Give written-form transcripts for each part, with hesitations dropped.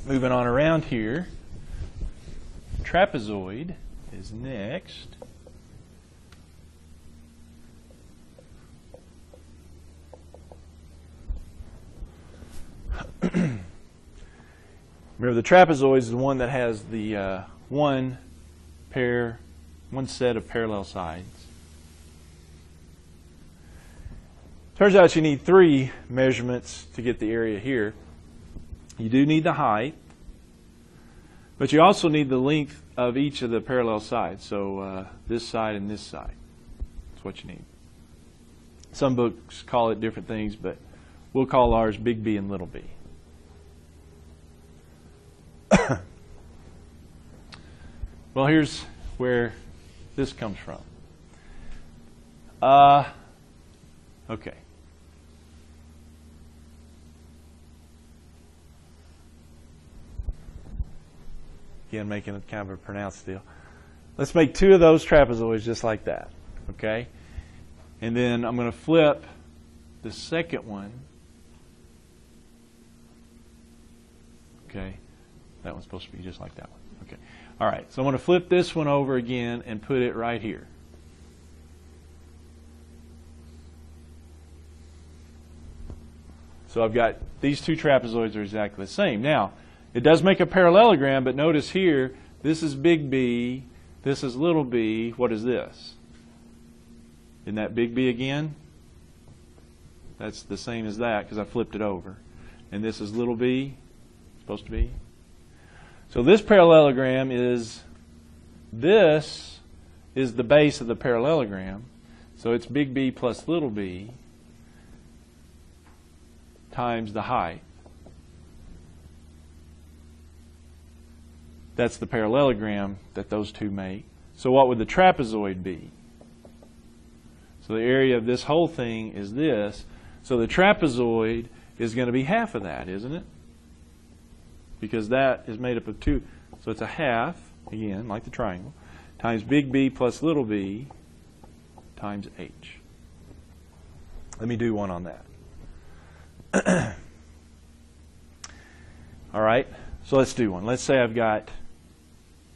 Moving on around here, trapezoid is next. Remember, the trapezoid is the one that has the one set of parallel sides. Turns out you need 3 measurements to get the area here. You do need the height, but you also need the length of each of the parallel sides. So this side and this side. That's what you need. Some books call it different things, but we'll call ours big B and little b. Well, here's where this comes from. Okay. Again, making it kind of a pronounced deal. Let's make 2 of those trapezoids just like that. Okay? And then I'm going to flip the second one. Okay? That one's supposed to be just like that one. Okay. All right. So I'm going to flip this one over again and put it right here. So I've got these 2 trapezoids are exactly the same. Now, it does make a parallelogram, but notice here, this is big B, this is little b. What is this? Isn't that big B again? That's the same as that because I flipped it over. And this is little b, supposed to be. So this parallelogram is, this is the base of the parallelogram. So it's big B plus little b times the height. That's the parallelogram that those 2 make. So what would the trapezoid be? So the area of this whole thing is this. So the trapezoid is going to be half of that, isn't it? Because that is made up of 2. So it's a half, again, like the triangle, times big B plus little b times h. Let me do one on that. All right, so let's do one. Let's say I've got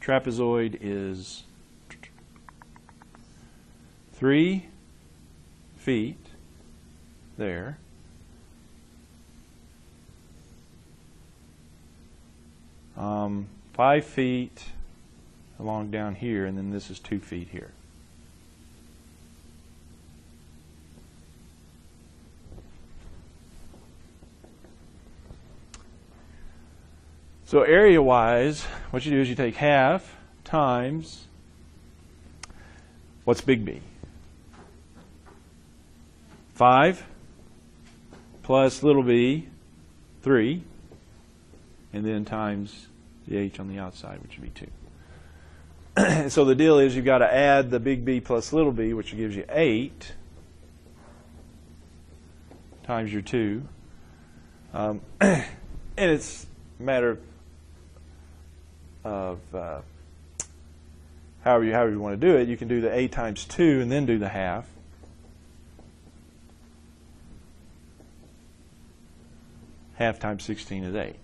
trapezoid is 3 feet there. 5 feet along down here, and then this is 2 feet here. So area-wise, what you do is you take half times, what's big B? 5 plus little b, 3, and then times the h on the outside, which would be 2. So the deal is you've got to add the big B plus little b, which gives you 8 times your 2. And it's a matter of however you want to do it. You can do the 8 times 2 and then do the half. Half times 16 is 8.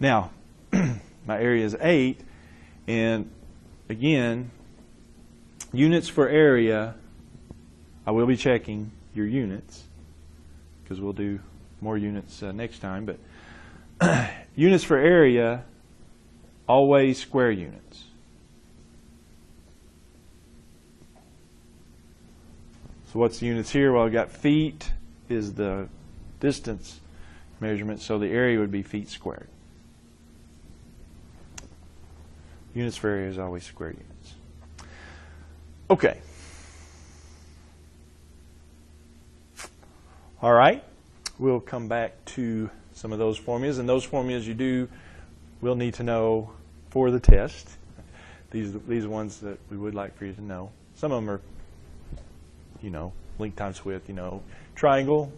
Now, my area is 8, and again, units for area, I will be checking your units, because we'll do more units next time, but units for area, always square units. So what's the units here? Well, I've got feet is the distance measurement, so the area would be feet squared. Units for area is always square units. Okay. All right. We'll come back to some of those formulas, and those formulas will need to know for the test. These are ones that we would like for you to know. Some of them are, length times width, triangle.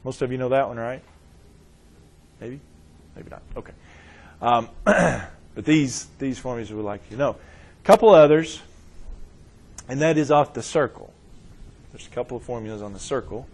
Most of you know that one, right? Maybe? Maybe not. Okay. But these formulas we would like you to know. A couple others, and that is off the circle. There's a couple of formulas on the circle.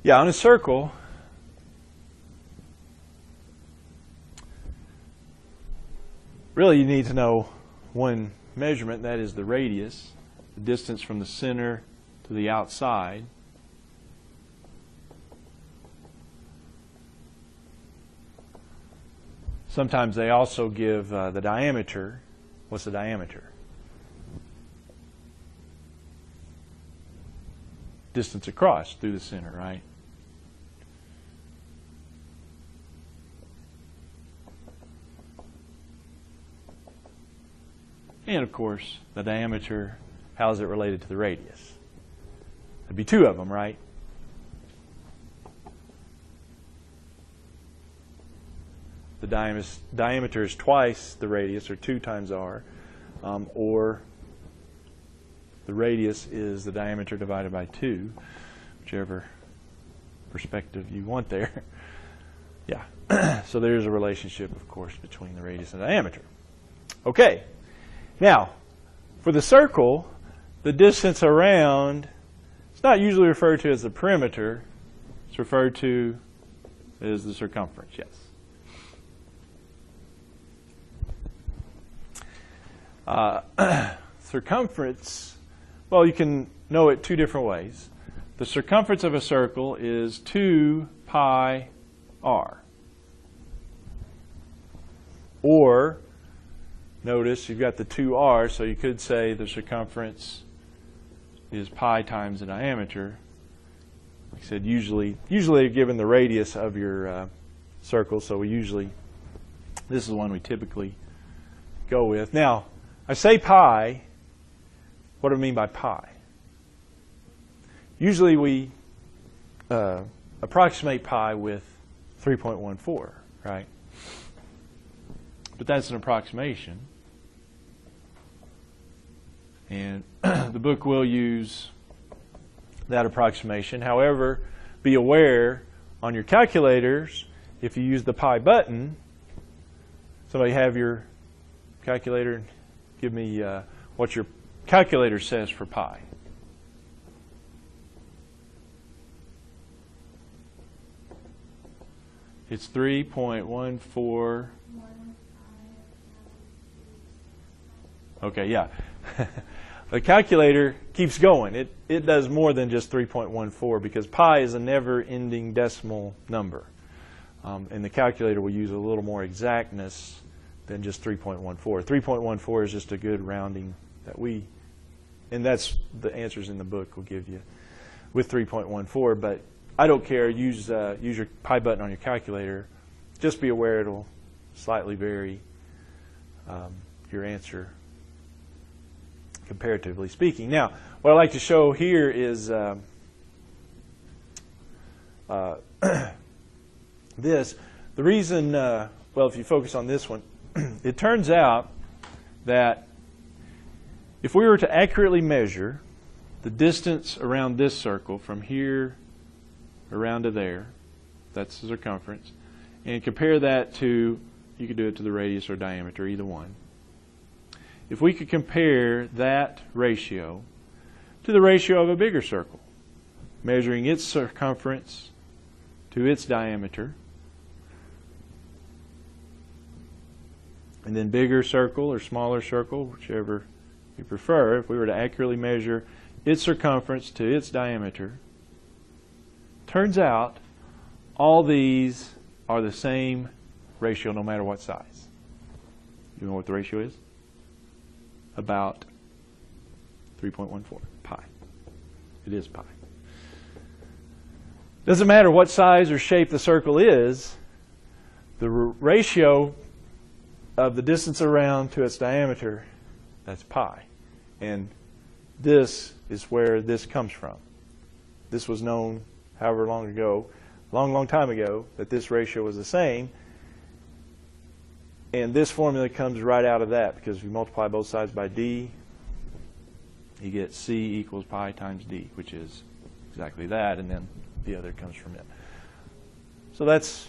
Yeah, on a circle, really you need to know one measurement, that is the radius, the distance from the center to the outside. Sometimes they also give the diameter. What's the diameter? Distance across through the center, right? And of course, the diameter, how is it related to the radius? There'd be two of them, right? The diameter is twice the radius, or 2 times r, or the radius is the diameter divided by 2, whichever perspective you want there. Yeah, so there's a relationship, of course, between the radius and the diameter. Okay, now, for the circle, the distance around, it's not usually referred to as the perimeter, it's referred to as the circumference, yes. Circumference, well, you can know it 2 different ways. The circumference of a circle is 2 pi r. Or, notice you've got the 2r, so you could say the circumference is pi times the diameter. Like I said, usually given the radius of your circle, so this is the one we typically go with. Now, I say pi, what do I mean by pi? Usually we approximate pi with 3.14, right? But that's an approximation. And the book will use that approximation. However, be aware on your calculators, if you use the pi button, somebody have your calculator, give me what your calculator says for pi. It's 3.14. Okay, yeah. The calculator keeps going. It does more than just 3.14 because pi is a never-ending decimal number. And the calculator will use a little more exactness than just 3.14. 3.14 is just a good rounding that and that's the answers in the book will give you with 3.14. But I don't care. Use your pi button on your calculator. Just be aware it'll slightly vary your answer, comparatively speaking. Now, what I'd like to show here is this. The reason, well, if you focus on this one, it turns out that if we were to accurately measure the distance around this circle from here around to there, that's the circumference, and compare that to, you could do it to the radius or diameter, either one. If we could compare that ratio to the ratio of a bigger circle, measuring its circumference to its diameter, and then bigger circle or smaller circle, whichever you prefer, if we were to accurately measure its circumference to its diameter, turns out all these are the same ratio no matter what size. You know what the ratio is? About 3.14 pi. It is pi. Doesn't matter what size or shape the circle is, the ratio of the distance around to its diameter, that's pi. And this is where this comes from. This was known however long ago, long time ago, that this ratio was the same. And this formula comes right out of that, because if you multiply both sides by d, you get c equals pi times d, which is exactly that, and then the other comes from it. So that's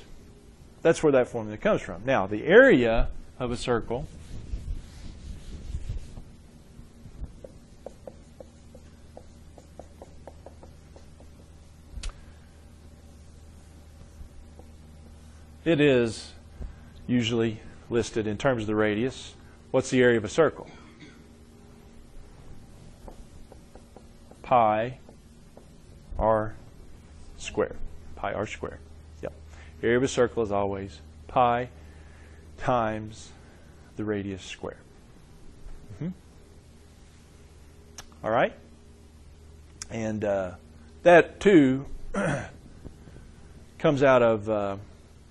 where that formula comes from. Now, the area of a circle it is usually listed in terms of the radius. What's the area of a circle? Pi r squared. Pi r squared. Yep. Area of a circle is always pi times the radius squared. All right? And that, too, comes out of,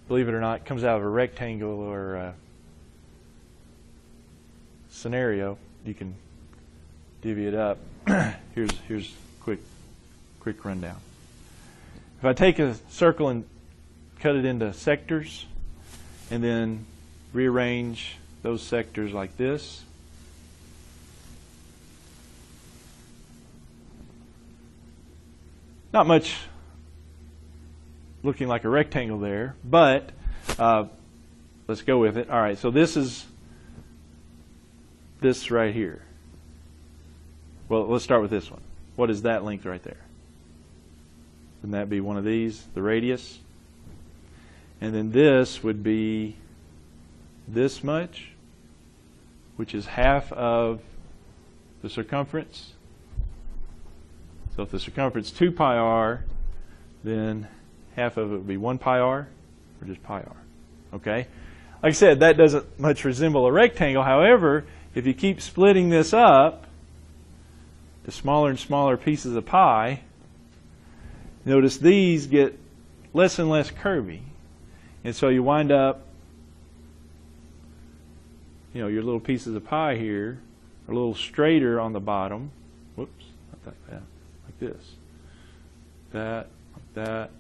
believe it or not, comes out of a rectangular scenario. You can divvy it up. Here's quick rundown. If I take a circle and cut it into sectors and then rearrange those sectors like this, not much looking like a rectangle there, but let's go with it. All right, so this is this right here. Well, let's start with this one. What is that length right there? Wouldn't that be one of these, the radius? And then this would be this much, which is half of the circumference. So if the circumference is 2 pi r, then half of it would be 1 pi r, or just pi r. Okay? Like I said, that doesn't much resemble a rectangle. However, if you keep splitting this up to smaller and smaller pieces of pi, notice these get less and less curvy. And so you wind up, your little pieces of pie here are a little straighter on the bottom. Whoops, not like that. Like this. That, like that.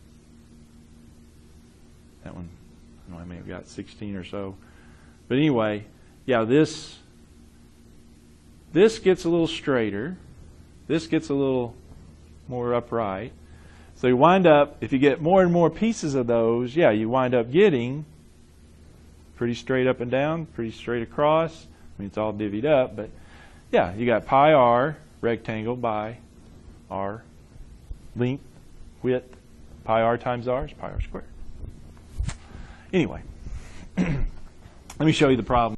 That one, I don't know, I may have got 16 or so. But anyway, yeah, this gets a little straighter. This gets a little more upright. So you wind up, if you get more and more pieces of those, yeah, you wind up getting pretty straight up and down, pretty straight across. I mean, it's all divvied up, but yeah, you got pi r, rectangle, by r, length, width, pi r times r is pi r squared. Anyway, let me show you the problem.